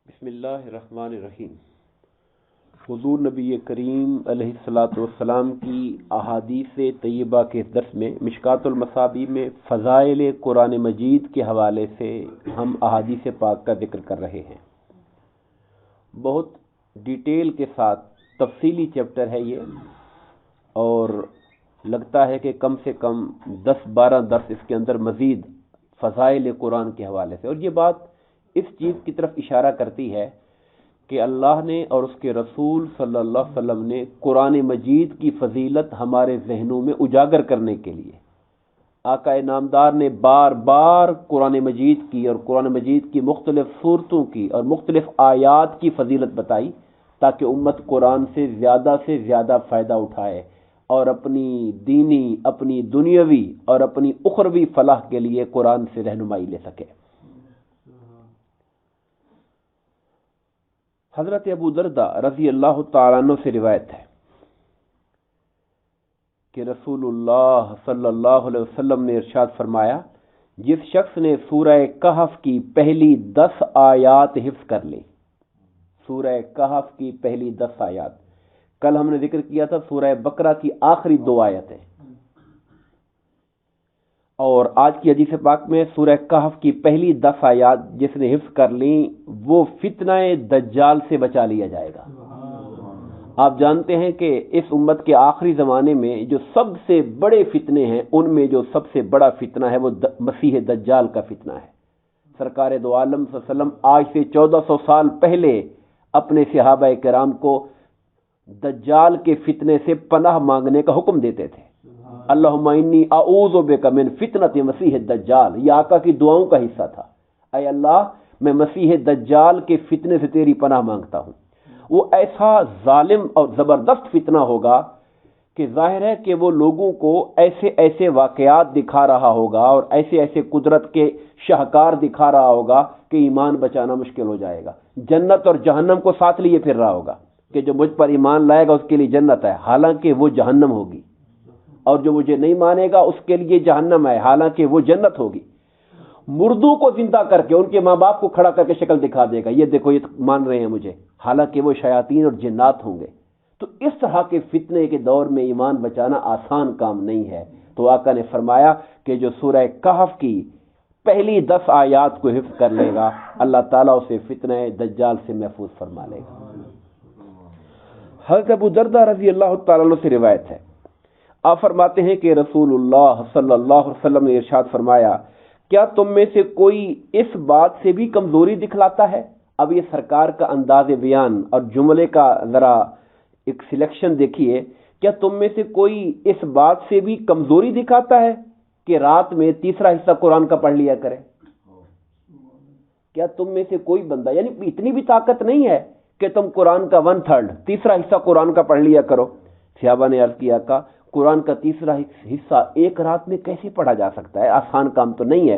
بسم اللہ الرحمن الرحیم۔ حضور نبی کریم علیہ الصلاۃ والسلام کی احادیث طیبہ کے درس میں مشکات المصابیح میں فضائل قرآن مجید کے حوالے سے ہم احادیث پاک کا ذکر کر رہے ہیں۔ بہت ڈیٹیل کے ساتھ تفصیلی چیپٹر ہے یہ، اور لگتا ہے کہ کم سے کم 10-12 درس اس کے اندر مزید فضائل قرآن کے حوالے سے، اور یہ بات اس چیز کی طرف اشارہ کرتی ہے کہ اللہ نے اور اس کے رسول صلی اللہ علیہ وسلم نے قرآن مجید کی فضیلت ہمارے ذہنوں میں اجاگر کرنے کے لیے آقا نامدار نے بار بار قرآن مجید کی اور قرآن مجید کی مختلف صورتوں کی اور مختلف آیات کی فضیلت بتائی، تاکہ امت قرآن سے زیادہ فائدہ اٹھائے اور اپنی دینی، اپنی دنیاوی اور اپنی اخروی فلاح کے لیے قرآن سے رہنمائی لے سکے۔ حضرت ابو درداء رضی اللہ تعالیٰ عنہ سے روایت ہے کہ رسول اللہ صلی اللہ علیہ وسلم نے ارشاد فرمایا، جس شخص نے سورہ کہف کی پہلی 10 آیات حفظ کر لی، سورہ کہف کی پہلی 10 آیات، کل ہم نے ذکر کیا تھا سورہ بقرہ کی آخری 2 آیتیں، اور آج کی حدیث پاک میں سورہ کہف کی پہلی 10 آیات جس نے حفظ کر لیں وہ فتنہ دجال سے بچا لیا جائے گا۔ آپ جانتے ہیں کہ اس امت کے آخری زمانے میں جو سب سے بڑے فتنے ہیں، ان میں جو سب سے بڑا فتنہ ہے وہ مسیح دجال کا فتنہ ہے۔ سرکار دو عالم صلی اللہ علیہ وسلم آج سے 1400 سال پہلے اپنے صحابہ کرام کو دجال کے فتنے سے پناہ مانگنے کا حکم دیتے تھے۔ اللہم انی اعوذ بک من فتنۃ مسیح الدجال، یہ آقا کی دعاؤں کا حصہ تھا۔ اے اللہ، میں مسیح دجال کے فتنے سے تیری پناہ مانگتا ہوں۔ وہ ایسا ظالم اور زبردست فتنہ ہوگا کہ ظاہر ہے کہ وہ لوگوں کو ایسے ایسے واقعات دکھا رہا ہوگا اور ایسے ایسے قدرت کے شاہکار دکھا رہا ہوگا کہ ایمان بچانا مشکل ہو جائے گا۔ جنت اور جہنم کو ساتھ لیے پھر رہا ہوگا کہ جو مجھ پر ایمان لائے گا اس کے لیے جنت ہے، حالانکہ وہ جہنم ہوگی، اور جو مجھے نہیں مانے گا اس کے لیے جہنم ہے، حالانکہ وہ جنت ہوگی۔ مردوں کو زندہ کر کے ان کے ماں باپ کو کھڑا کر کے شکل دکھا دے گا، یہ دیکھو یہ مان رہے ہیں مجھے، حالانکہ وہ شیاطین اور جنات ہوں گے۔ تو اس طرح کے فتنے کے دور میں ایمان بچانا آسان کام نہیں ہے۔ تو آقا نے فرمایا کہ جو سورہ کہف کی پہلی 10 آیات کو حفظ کر لے گا، اللہ تعالیٰ اسے فتنہ دجال سے محفوظ فرما لے گا۔ حضرت ابو درداء رضی اللہ تعالیٰ عنہ سے روایت ہے، آپ فرماتے ہیں کہ رسول اللہ صلی اللہ علیہ وسلم نے ارشاد فرمایا، کیا تم میں سے کوئی اس بات سے بھی کمزوری دکھلاتا ہے؟ اب یہ سرکار کا انداز بیان اور جملے کا ذرا ایک سلیکشن دیکھیے، کیا تم میں سے کوئی اس بات سے بھی کمزوری دکھاتا ہے کہ رات میں تیسرا حصہ قرآن کا پڑھ لیا کرے؟ کیا تم میں سے کوئی بندہ، یعنی اتنی بھی طاقت نہیں ہے کہ تم قرآن کا 1/3 تیسرا حصہ قرآن کا پڑھ لیا کرو؟ صحابہ نے عرض کیا، کہ قرآن کا تیسرا حصہ ایک رات میں کیسے پڑھا جا سکتا ہے؟ آسان کام تو نہیں ہے۔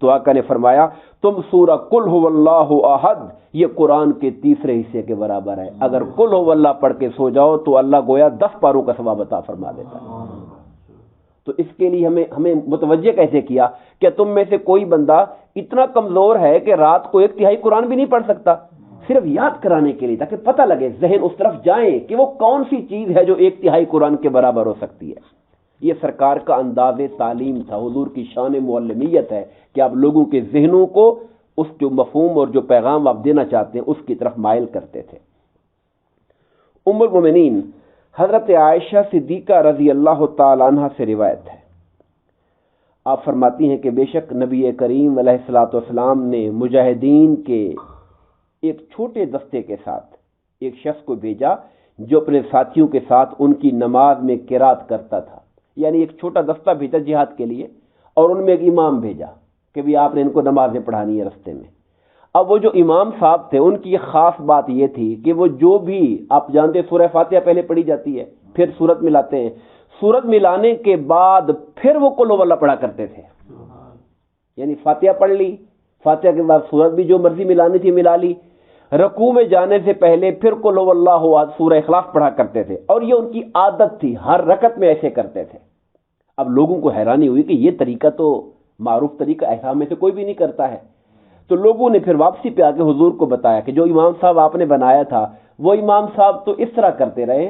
تو آقا نے فرمایا، تم سورہ قل هو اللہ احد، یہ قرآن کے تیسرے حصے کے برابر ہے۔ اگر قل هو اللہ پڑھ کے سو جاؤ تو اللہ گویا 10 پاروں کا ثواب عطا فرما دیتا ہے۔ تو اس کے لیے ہمیں متوجہ کیسے کیا کہ تم میں سے کوئی بندہ اتنا کمزور ہے کہ رات کو 1/3 قرآن بھی نہیں پڑھ سکتا، صرف یاد کرانے کے لیے، تاکہ پتہ لگے، ذہن اس طرف جائیں کہ وہ کون سی چیز ہے جو 1/3 قرآن کے برابر ہو سکتی ہے۔ یہ سرکار کا انداز تعلیم تھا، حضور کی شان معلمیت ہے کہ آپ لوگوں کے ذہنوں کو اس جو مفہوم اور جو پیغام آپ دینا چاہتے ہیں اس کی طرف مائل کرتے تھے۔ ام المومنین حضرت عائشہ صدیقہ رضی اللہ تعالی عنہا سے روایت ہے، آپ فرماتی ہیں کہ بے شک نبی کریم علیہ الصلوۃ والسلام نے مجاہدین کے ایک چھوٹے دستے کے ساتھ ایک شخص کو بھیجا جو اپنے ساتھیوں کے ساتھ ان کی نماز میں قرات کرتا تھا، یعنی ایک چھوٹا دستہ بھیجا جہاد کے لیے، اور ان میں ایک امام بھیجا کہ بھی آپ نے ان کو نمازیں پڑھانی ہے رستے میں۔ اب وہ جو امام صاحب تھے ان کی خاص بات یہ تھی کہ وہ جو بھی، آپ جانتے ہیں سورہ فاتحہ پہلے پڑھی جاتی ہے، پھر سورت ملاتے ہیں، سورت ملانے کے بعد پھر وہ قل هو اللہ پڑھا کرتے تھے، یعنی فاتحہ پڑھ لی، فاتحہ کے بعد سورت بھی جو مرضی ملانی تھی ملا لی، رکوع میں جانے سے پہلے پھر قل هو اللہ احد سورہ اخلاص پڑھا کرتے تھے، اور یہ ان کی عادت تھی، ہر رکعت میں ایسے کرتے تھے۔ اب لوگوں کو حیرانی ہوئی کہ یہ طریقہ تو معروف طریقہ ایسا میں سے کوئی بھی نہیں کرتا ہے، تو لوگوں نے پھر واپسی پہ آ کے حضور کو بتایا کہ جو امام صاحب آپ نے بنایا تھا وہ امام صاحب تو اس طرح کرتے رہے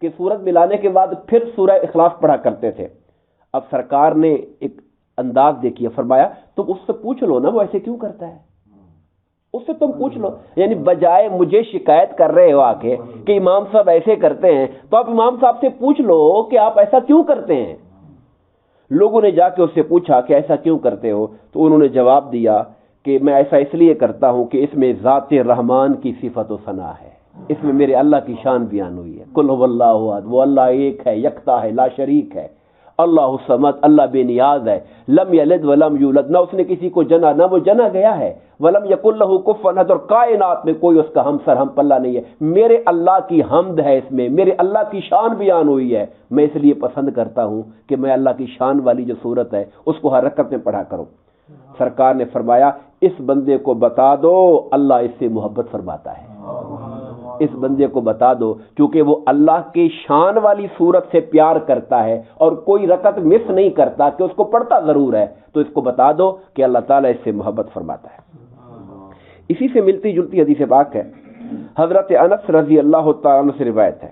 کہ سورت ملانے کے بعد پھر سورہ اخلاص پڑھا کرتے تھے۔ اب سرکار نے ایک انداز دیکھیے، فرمایا تم اس سے پوچھ لو نا وہ ایسے کیوں کرتا ہے، اس سے تم پوچھ لو، یعنی بجائے مجھے شکایت کر رہے ہو آ کے کہ امام صاحب ایسے کرتے ہیں، تو آپ امام صاحب سے پوچھ لو کہ آپ ایسا کیوں کرتے ہیں۔ لوگوں نے جا کے اس سے پوچھا کہ ایسا کیوں کرتے ہو، تو انہوں نے جواب دیا کہ میں ایسا اس لیے کرتا ہوں کہ اس میں ذات رحمان کی صفت و ثنا ہے، اس میں میرے اللہ کی شان بیان ہوئی ہے۔ قل هو اللہ احد، وہ اللہ ایک ہے، یکتا ہے، لا شریک ہے۔ اللہ الصمد، اللہ بے نیاز ہے۔ لم یلد ولم یولد، نہ اس نے کسی کو جنا نہ وہ جنا گیا ہے۔ ولم یکن لہ کفوا احد، اور کائنات میں کوئی اس کا ہم سر ہم پلہ نہیں ہے۔ میرے اللہ کی حمد ہے، اس میں میرے اللہ کی شان بیان ہوئی ہے۔ میں اس لیے پسند کرتا ہوں کہ میں اللہ کی شان والی جو صورت ہے اس کو ہر رکعت میں پڑھا کروں۔ سرکار نے فرمایا اس بندے کو بتا دو اللہ اس سے محبت فرماتا ہے، اس بندے کو بتا دو، کیونکہ وہ اللہ کی شان والی صورت سے پیار کرتا ہے اور کوئی رکعت مس نہیں کرتا کہ اس کو پڑھتا ضرور ہے، تو اس کو بتا دو کہ اللہ تعالیٰ اس سے محبت فرماتا ہے۔ اسی سے ملتی جلتی حدیث پاک ہے، حضرت انس رضی اللہ تعالیٰ عنہ سے روایت ہے،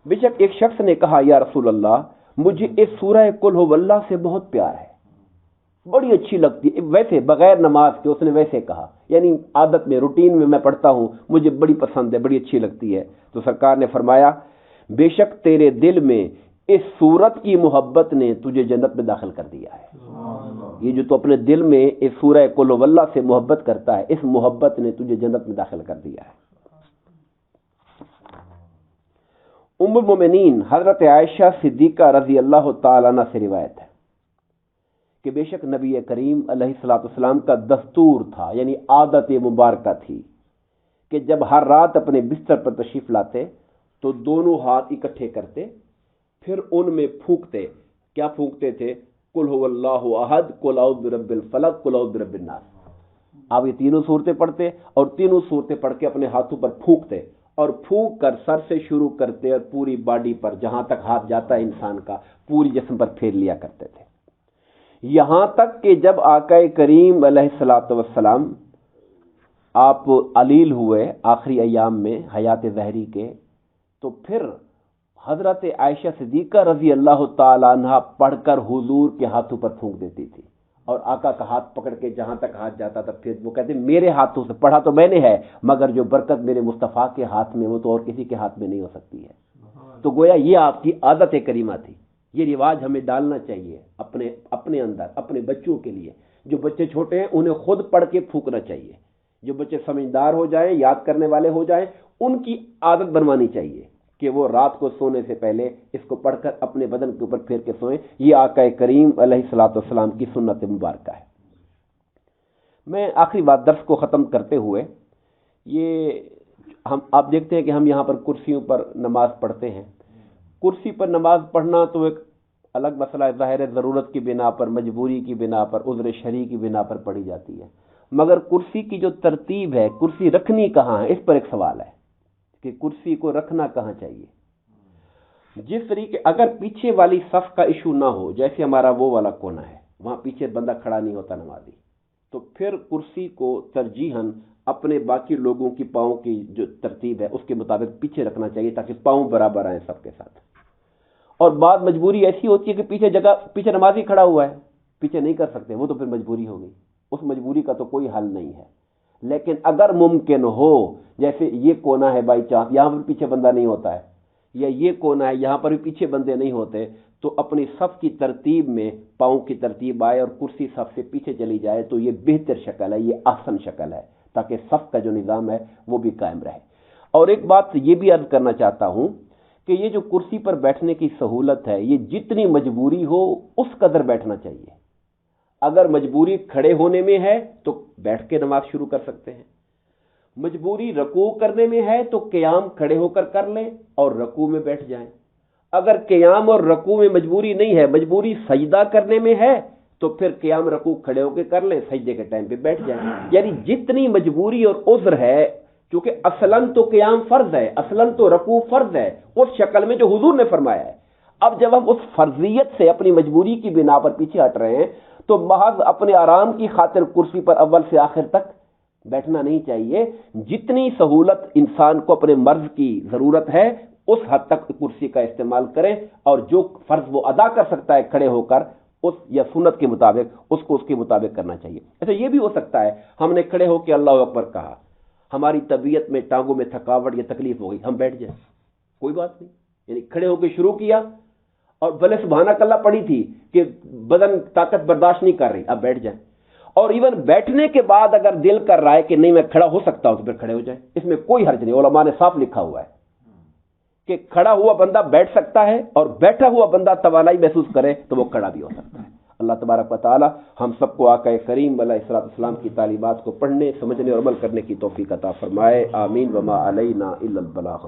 بے شک ایک شخص نے کہا یا رسول اللہ مجھے اس سورہ قل هو اللہ سے بہت پیار ہے، بڑی اچھی لگتی ہے، ویسے بغیر نماز کے، اس نے ویسے کہا، یعنی عادت میں روٹین میں میں پڑھتا ہوں، مجھے بڑی پسند ہے، بڑی اچھی لگتی ہے۔ تو سرکار نے فرمایا بے شک تیرے دل میں اس سورت کی محبت نے تجھے جنت میں داخل کر دیا ہے۔ یہ جو تو اپنے دل میں اس سورہ قل هو اللہ سے محبت کرتا ہے، اس محبت نے تجھے جنت میں داخل کر دیا ہے۔ ام المومنین حضرت عائشہ صدیقہ رضی اللہ تعالی عنہ سے روایت ہے کہ بے شک نبی کریم علیہ الصلوۃ والسلام کا دستور تھا، یعنی عادت مبارکہ تھی کہ جب ہر رات اپنے بستر پر تشریف لاتے تو دونوں ہاتھ اکٹھے کرتے، پھر ان میں پھونکتے۔ کیا پھونکتے تھے؟ قل هو اللہ احد، قل اعوذ برب الفلق، قل اعوذ برب الناس۔ آپ یہ تینوں صورتیں پڑھتے اور تینوں صورتیں پڑھ کے اپنے ہاتھوں پر پھونکتے، اور پھونک کر سر سے شروع کرتے اور پوری باڈی پر، جہاں تک ہاتھ جاتا ہے انسان کا، پوری جسم پر پھیر لیا کرتے تھے، یہاں تک کہ جب آقا کریم علیہ الصلوۃ والسلام آپ علیل ہوئے آخری ایام میں حیات ظہری کے، تو پھر حضرت عائشہ صدیقہ رضی اللہ تعالی عنہ پڑھ کر حضور کے ہاتھوں پر پھونک دیتی تھی، اور آقا کا ہاتھ پکڑ کے جہاں تک ہاتھ جاتا تھا پھر وہ کہتے میرے ہاتھوں سے پڑھا تو میں نے ہے، مگر جو برکت میرے مصطفیٰ کے ہاتھ میں وہ تو اور کسی کے ہاتھ میں نہیں ہو سکتی ہے۔ تو گویا یہ آپ کی عادت کریمہ تھی، یہ رواج ہمیں ڈالنا چاہیے اپنے اندر، اپنے بچوں کے لیے۔ جو بچے چھوٹے ہیں انہیں خود پڑھ کے پھونکنا چاہیے، جو بچے سمجھدار ہو جائیں، یاد کرنے والے ہو جائیں، ان کی عادت بنوانی چاہیے کہ وہ رات کو سونے سے پہلے اس کو پڑھ کر اپنے بدن کے اوپر پھیر کے سوئیں۔ یہ آقا کریم علیہ الصلوۃ والسلام کی سنت مبارکہ ہے۔ میں آخری بات درس کو ختم کرتے ہوئے، یہ آپ دیکھتے ہیں کہ ہم یہاں پر کرسیوں پر نماز پڑھتے ہیں۔ کرسی پر نماز پڑھنا تو ایک الگ مسئلہ ہے، ظاہر ضرورت کی بنا پر، مجبوری کی بنا پر، عذر شرعی کی بنا پر پڑھی جاتی ہے، مگر کرسی کی جو ترتیب ہے، کرسی رکھنی کہاں ہے، اس پر ایک سوال ہے کہ کرسی کو رکھنا کہاں چاہیے۔ جس طریقے اگر پیچھے والی صف کا ایشو نہ ہو، جیسے ہمارا وہ والا کونا ہے، وہاں پیچھے بندہ کھڑا نہیں ہوتا نمازی، تو پھر کرسی کو ترجیحاً اپنے باقی لوگوں کی پاؤں کی جو ترتیب ہے اس کے مطابق پیچھے رکھنا چاہیے تاکہ پاؤں برابر آئیں سب کے ساتھ۔ اور بعض مجبوری ایسی ہوتی ہے کہ پیچھے نمازی کھڑا ہوا ہے، پیچھے نہیں کر سکتے، وہ تو پھر مجبوری ہو گئی، اس مجبوری کا تو کوئی حل نہیں ہے۔ لیکن اگر ممکن ہو، جیسے یہ کونا ہے بائی چانس یہاں پر پیچھے بندہ نہیں ہوتا ہے، یا یہ کونا ہے یہاں پر بھی پیچھے بندے نہیں ہوتے، تو اپنی صف کی ترتیب میں پاؤں کی ترتیب آئے اور کرسی صف سے پیچھے چلی جائے تو یہ بہتر شکل ہے، یہ احسن شکل ہے، تاکہ صف کا جو نظام ہے وہ بھی قائم رہے۔ اور ایک بات یہ بھی عرض کرنا چاہتا ہوں کہ یہ جو کرسی پر بیٹھنے کی سہولت ہے، یہ جتنی مجبوری ہو اس قدر بیٹھنا چاہیے۔ اگر مجبوری کھڑے ہونے میں ہے تو بیٹھ کے نماز شروع کر سکتے ہیں، مجبوری رکوع کرنے میں ہے تو قیام کھڑے ہو کر کر لیں اور رکوع میں بیٹھ جائیں۔ اگر قیام اور رکوع میں مجبوری نہیں ہے، مجبوری سجدہ کرنے میں ہے تو پھر قیام رکوع کھڑے ہو کے کر لیں، سجدے کے ٹائم پہ بیٹھ جائیں۔ یعنی جتنی مجبوری اور عذر ہے، چونکہ اصلاً تو قیام فرض ہے، اصلاً تو رکوع فرض ہے اس شکل میں جو حضور نے فرمایا ہے۔ اب جب ہم اس فرضیت سے اپنی مجبوری کی بنا پر پیچھے ہٹ رہے ہیں تو محض اپنے آرام کی خاطر کرسی پر اول سے آخر تک بیٹھنا نہیں چاہیے. جتنی سہولت انسان کو اپنے مرض کی ضرورت ہے اس حد تک کرسی کا استعمال کریں، اور جو فرض وہ ادا کر سکتا ہے کھڑے ہو کر اس یا سنت کے مطابق اس کو اس کے مطابق کرنا چاہیے. اچھا یہ بھی ہو سکتا ہے ہم نے کھڑے ہو کے اللہ اکبر کہا، ہماری طبیعت میں ٹانگوں میں تھکاوٹ یا تکلیف ہو گئی، ہم بیٹھ جائیں، کوئی بات نہیں. یعنی کھڑے ہو کے شروع کیا اور بھلے سبحانک اللہ پڑی تھی کہ بدن طاقت برداشت نہیں کر رہی، اب بیٹھ جائیں. اور ایون بیٹھنے کے بعد اگر دل کر رہا ہے کہ نہیں میں کھڑا ہو سکتا ہوں تو پھر کھڑے ہو جائیں، اس میں کوئی حرج نہیں. علماء نے صاف لکھا ہوا ہے کہ کھڑا ہوا بندہ بیٹھ سکتا ہے اور بیٹھا ہوا بندہ توانائی محسوس کرے تو وہ کھڑا بھی ہو سکتا ہے. اللہ تبارک و تعالی ہم سب کو آقا کریم علیہ الصلوۃ والسلام کی تعلیمات کو پڑھنے، سمجھنے اور عمل کرنے کی توفیق عطا فرمائے. آمین. وما علینا الا البلاغ.